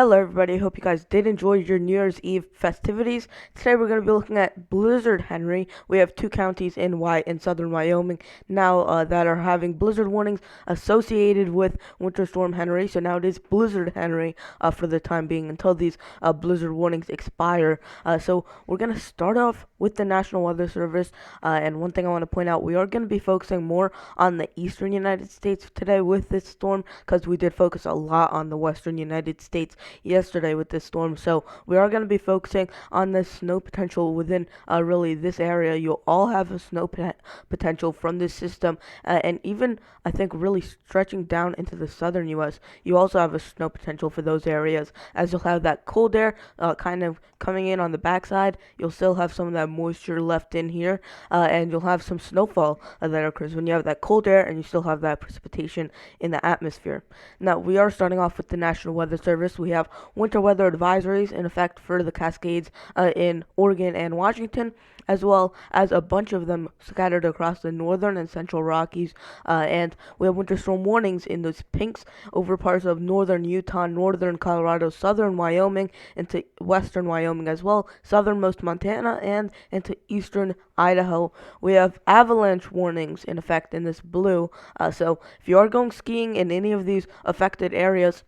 Hello, everybody. Hope you guys did enjoy your New Year's Eve festivities. Today, we're going to be looking at Blizzard Henry. We have two counties in southern Wyoming now that are having blizzard warnings associated with Winter Storm Henry. So now it is Blizzard Henry for the time being until these blizzard warnings expire. So we're going to start off with the National Weather Service. And one thing I want to point out, we are going to be focusing more on the eastern United States today with this storm because we did focus a lot on the western United States yesterday with this storm. So we are going to be focusing on the snow potential within really this area. You'll all have a snow potential from this system, and even I think really stretching down into the southern U.S. You also have a snow potential for those areas, as you'll have that cold air kind of coming in on the backside. You'll still have some of that moisture left in here, and you'll have some snowfall that occurs when you have that cold air and you still have that precipitation in the atmosphere. Now, we are starting off with the National Weather Service. We have winter weather advisories in effect for the Cascades in Oregon and Washington, as well as a bunch of them scattered across the northern and central Rockies. And we have winter storm warnings in those pinks over parts of northern Utah, northern Colorado, southern Wyoming, into western Wyoming as well, southernmost Montana, and into eastern Idaho. We have avalanche warnings in effect in this blue. So if you are going skiing in any of these affected areas,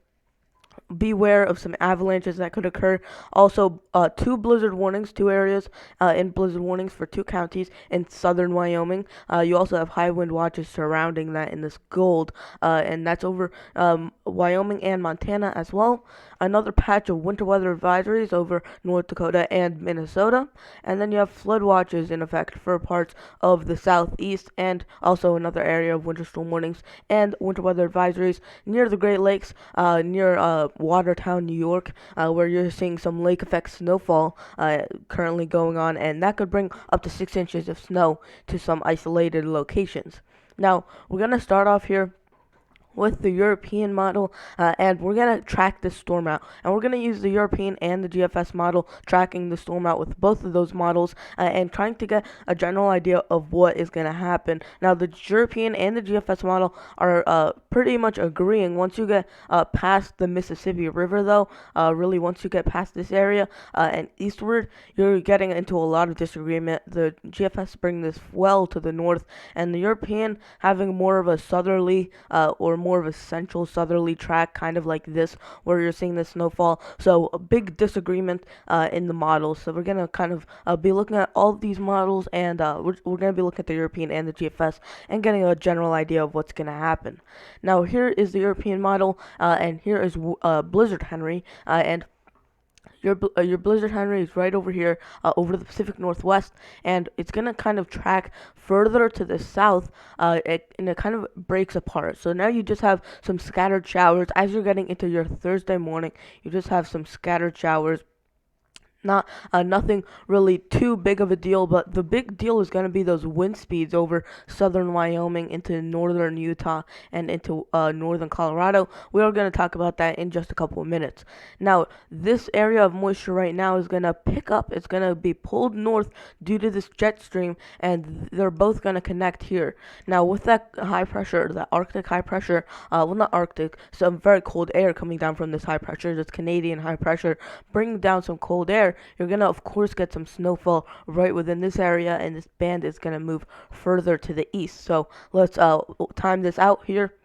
beware of some avalanches that could occur. Also, two blizzard warnings, two areas in blizzard warnings for two counties in southern Wyoming. You also have high wind watches surrounding that in this gold, and that's over Wyoming and Montana as well. Another patch of winter weather advisories over North Dakota and Minnesota. And then you have flood watches in effect for parts of the southeast, and also another area of winter storm warnings and winter weather advisories near the Great Lakes, near Watertown, New York, where you're seeing some lake effect snowfall currently going on, and that could bring up to 6 inches of snow to some isolated locations. Now, we're going to start off here with the European model, and we're going to track this storm out. And we're going to use the European and the GFS model, tracking the storm out with both of those models, and trying to get a general idea of what is going to happen. Now, the European and the GFS model are pretty much agreeing. Once you get past the Mississippi River, though, really once you get past this area and eastward, you're getting into a lot of disagreement. The GFS bring this well to the north, and the European having more of a southerly or more of a central southerly track, kind of like this, where you're seeing the snowfall. So a big disagreement in the models. So we're gonna kind of be looking at all of these models, and we're gonna be looking at the European and the GFS and getting a general idea of what's gonna happen. Now here is the European model, and here is Blizzard Henry, and your Blizzard Henry is right over here, over the Pacific Northwest, and it's gonna kind of track further to the south, and it kind of breaks apart. So now you just have some scattered showers as you're getting into your Thursday morning. You just have some scattered showers, not nothing really too big of a deal, but the big deal is going to be those wind speeds over southern Wyoming into northern Utah and into northern Colorado. We are going to talk about that in just a couple of minutes. Now, this area of moisture right now is going to pick up. It's going to be pulled north due to this jet stream, and they're both going to connect here. Now, with that high pressure, the Arctic high pressure, well, not Arctic, some very cold air coming down from this high pressure, this Canadian high pressure, bringing down some cold air, you're going to, of course, get some snowfall right within this area, and this band is going to move further to the east. So let's time this out here.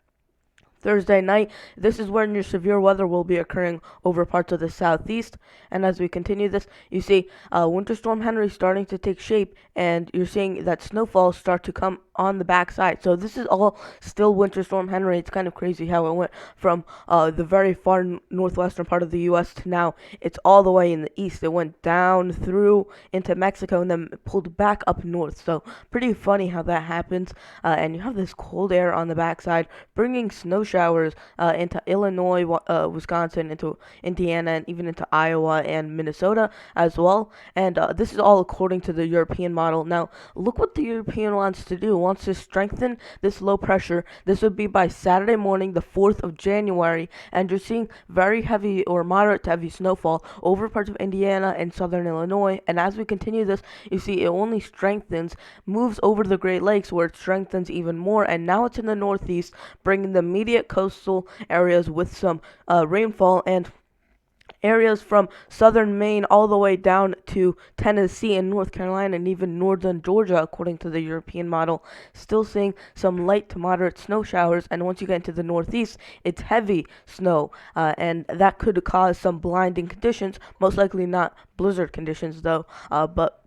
Thursday night, this is when your severe weather will be occurring over parts of the southeast. And as we continue this, you see Winter Storm Henry starting to take shape, and you're seeing that snowfall start to come on the backside. So this is all still Winter Storm Henry. It's kind of crazy how it went from the very far northwestern part of the U.S. to now it's all the way in the east. It went down through into Mexico and then pulled back up north. So pretty funny how that happens. And you have this cold air on the backside bringing snow showers into Illinois, Wisconsin, into Indiana, and even into Iowa and Minnesota as well. And this is all according to the European model. Now, look what the European wants to do. Wants to strengthen this low pressure. This would be by Saturday morning, the 4th of January, and you're seeing very heavy or moderate to heavy snowfall over parts of Indiana and southern Illinois. And as we continue this, you see it only strengthens, moves over the Great Lakes, where it strengthens even more, and now it's in the northeast, bringing the immediate coastal areas with some rainfall and areas from southern Maine all the way down to Tennessee and North Carolina and even northern Georgia, according to the European model, still seeing some light to moderate snow showers. And once you get into the Northeast, it's heavy snow, and that could cause some blinding conditions. Most likely not blizzard conditions, though, but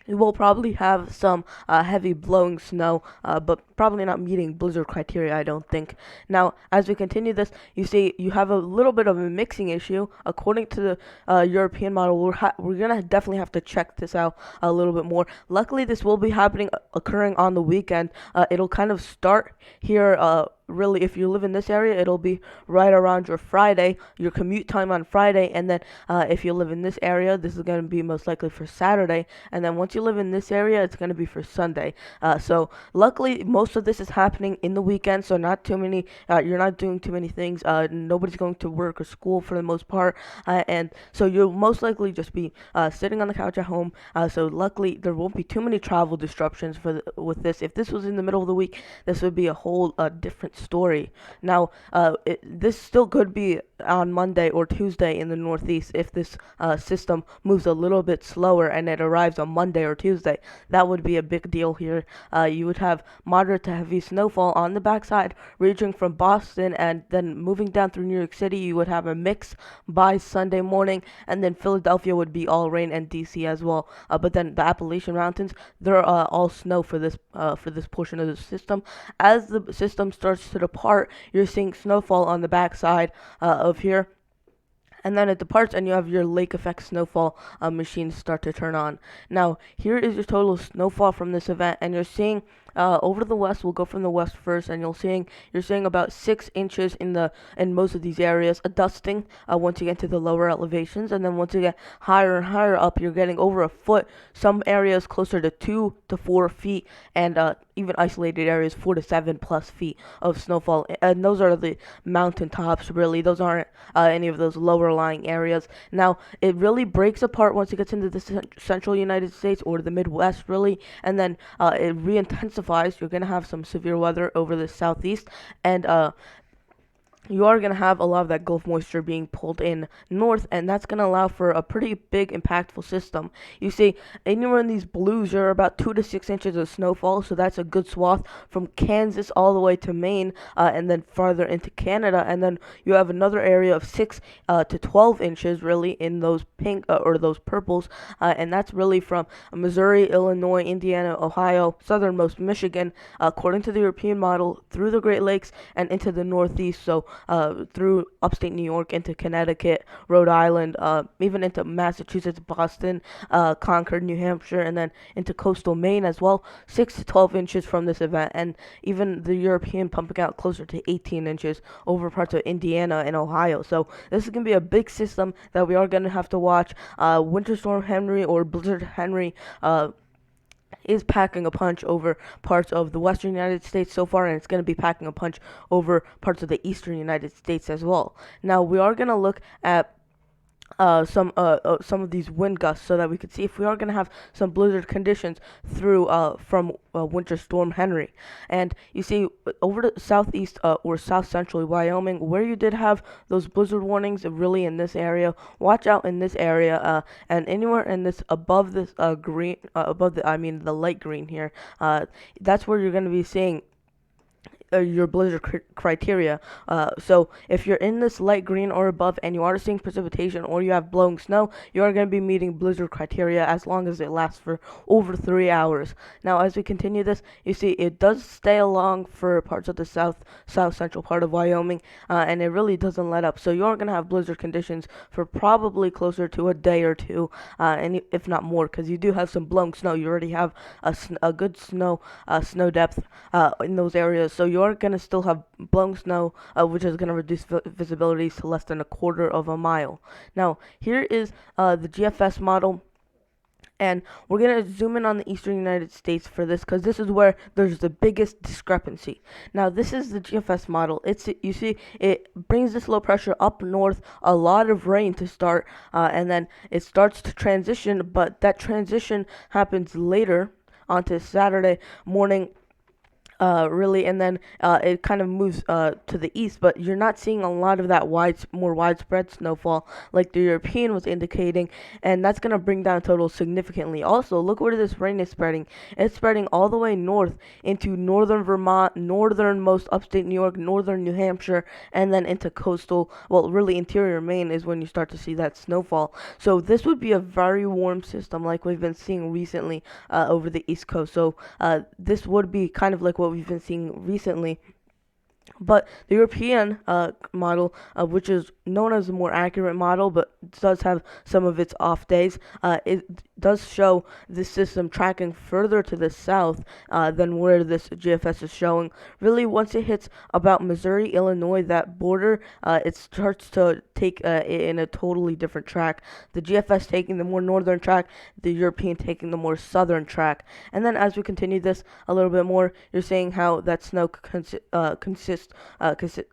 we will probably have some heavy blowing snow, but probably not meeting blizzard criteria, I don't think. Now, as we continue this, you see you have a little bit of a mixing issue. According to the European model, we're going to definitely have to check this out a little bit more. Luckily, this will be occurring on the weekend. It'll kind of start here. Really, if you live in this area, it'll be right around your Friday, your commute time on Friday, and then if you live in this area, this is going to be most likely for Saturday, and then once you live in this area, it's going to be for Sunday. So luckily, most of this is happening in the weekend, so not too many. You're not doing too many things. Nobody's going to work or school for the most part, and so you'll most likely just be sitting on the couch at home. So luckily, there won't be too many travel disruptions with this. If this was in the middle of the week, this would be a whole different story. Now, this still could be on Monday or Tuesday in the Northeast if this system moves a little bit slower and it arrives on Monday or Tuesday. That would be a big deal here. You would have moderate to heavy snowfall on the backside, reaching from Boston and then moving down through New York City. You would have a mix by Sunday morning, and then Philadelphia would be all rain and DC as well. But then the Appalachian Mountains, they're all snow for this portion of the system. As the system starts to depart, you're seeing snowfall on the backside of here, and then it departs and you have your lake effect snowfall machines start to turn on. Now, here is your total snowfall from this event, and you're seeing over to the west. We'll go from the west first, and you're seeing about 6 inches in most of these areas. A dusting once you get to the lower elevations, and then once you get higher and higher up, you're getting over a foot. Some areas closer to 2 to 4 feet, and even isolated areas 4 to 7 plus feet of snowfall. And those are the mountain tops. Really, those aren't any of those lower lying areas. Now, it really breaks apart once it gets into the central United States or the Midwest, really, and then it re-intensifies. You're going to have some severe weather over the southeast, and you are going to have a lot of that Gulf moisture being pulled in north, and that's going to allow for a pretty big, impactful system. You see, anywhere in these blues, you're about 2 to 6 inches of snowfall, so that's a good swath from Kansas all the way to Maine, and then farther into Canada, and then you have another area of 6 to 12 inches, really, in those pink or those purples, and that's really from Missouri, Illinois, Indiana, Ohio, southernmost Michigan, according to the European model, through the Great Lakes and into the Northeast. So through upstate New York into Connecticut, Rhode Island, even into Massachusetts, Boston, Concord, New Hampshire, and then into coastal Maine as well. 6 to 12 inches from this event, and even the European pumping out closer to 18 inches over parts of Indiana and Ohio. So this is going to be a big system that we are going to have to watch. Winter Storm Henry or Blizzard Henry is packing a punch over parts of the western United States so far, and it's going to be packing a punch over parts of the eastern United States as well. Now, we are going to look at some of these wind gusts so that we can see if we are going to have some blizzard conditions through from Winter Storm Henry. And you see, over to southeast or south central Wyoming, where you did have those blizzard warnings, really in this area, watch out in this area, and anywhere in this above this green, above the light green here, that's where you're going to be seeing your blizzard criteria. So if you're in this light green or above and you are seeing precipitation or you have blowing snow, you are going to be meeting blizzard criteria as long as it lasts for over 3 hours. Now, as we continue this, you see it does stay along for parts of the south central part of Wyoming, and it really doesn't let up. So you are going to have blizzard conditions for probably closer to a day or two, and if not more, because you do have some blowing snow. You already have a good snow depth in those areas. So you're going to still have blowing snow, which is going to reduce visibility to less than a quarter of a mile. Now, here is the GFS model. And we're going to zoom in on the eastern United States for this because this is where there's the biggest discrepancy. Now, this is the GFS model. You see, it brings this low pressure up north, a lot of rain to start, and then it starts to transition, but that transition happens later onto Saturday morning. really, and then it kind of moves to the east, but you're not seeing a lot of that more widespread snowfall like the European was indicating, and that's going to bring down total significantly. Also, look where this rain is spreading. It's spreading all the way north into northern Vermont, northernmost upstate New York, northern New Hampshire, and then into coastal, well, really interior Maine is when you start to see that snowfall. So this would be a very warm system like we've been seeing recently over the East Coast. So this would be kind of like what we've been seeing recently. But the European model, which is known as a more accurate model, but does have some of its off days, it does show this system tracking further to the south than where this GFS is showing. Really, once it hits about Missouri, Illinois, that border, it starts to take in a totally different track. The GFS taking the more northern track, the European taking the more southern track. And then as we continue this a little bit more, you're seeing how that snow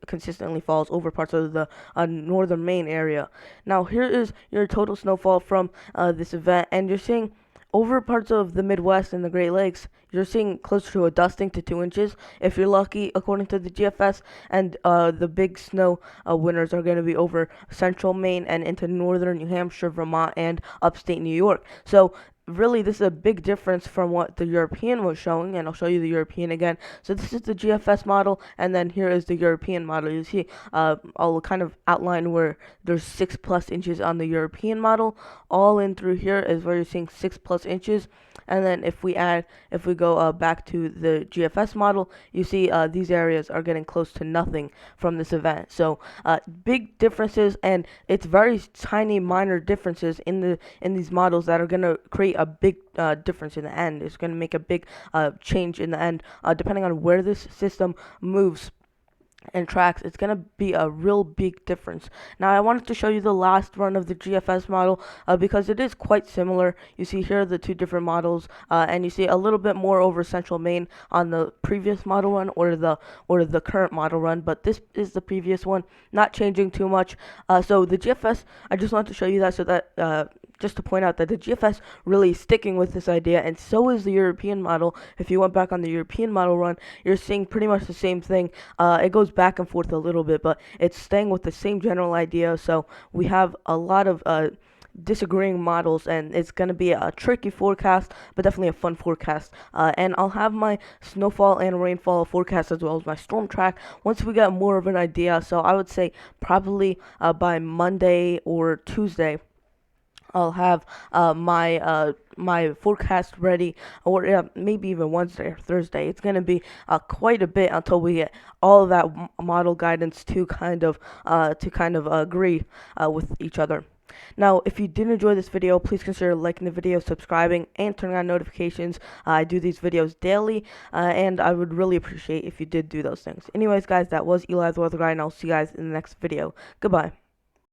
consistently falls over parts of the northern Maine area. Now here is your total snowfall from this event, and you're seeing over parts of the Midwest and the Great Lakes, you're seeing closer to a dusting to 2 inches if you're lucky, according to the GFS. And the big snow winners are going to be over central Maine and into northern New Hampshire, Vermont, and upstate New York. So really, this is a big difference from what the European was showing, and I'll show you the European again. So this is the GFS model, and then here is the European model. You see, I'll kind of outline where there's 6+ inches on the European model. All in through here is where you're seeing 6+ inches. And then if we go back to the GFS model, you see these areas are getting close to nothing from this event. So big differences, and it's very tiny, minor differences in these models that are going to create a big difference in the end. It's going to make a big change in the end, depending on where this system moves and tracks. It's going to be a real big difference. Now I wanted to show you the last run of the GFS model because it is quite similar. You see here the two different models, and you see a little bit more over central Maine on the previous model run or the current model run, but this is the previous one, not changing too much. So the GFS, I just wanted to show you that so that just to point out that the GFS really is sticking with this idea, and so is the European model. If you went back on the European model run, you're seeing pretty much the same thing. It goes back and forth a little bit, but it's staying with the same general idea. So we have a lot of disagreeing models, and it's going to be a tricky forecast, but definitely a fun forecast. And I'll have my snowfall and rainfall forecast as well as my storm track once we get more of an idea. So I would say probably by Monday or Tuesday, I'll have my forecast ready, or maybe even Wednesday or Thursday. It's gonna be quite a bit until we get all of that model guidance to kind of agree with each other. Now, if you did enjoy this video, please consider liking the video, subscribing, and turning on notifications. I do these videos daily, and I would really appreciate if you did do those things. Anyways, guys, that was Eli the Weather Guy, and I'll see you guys in the next video. Goodbye.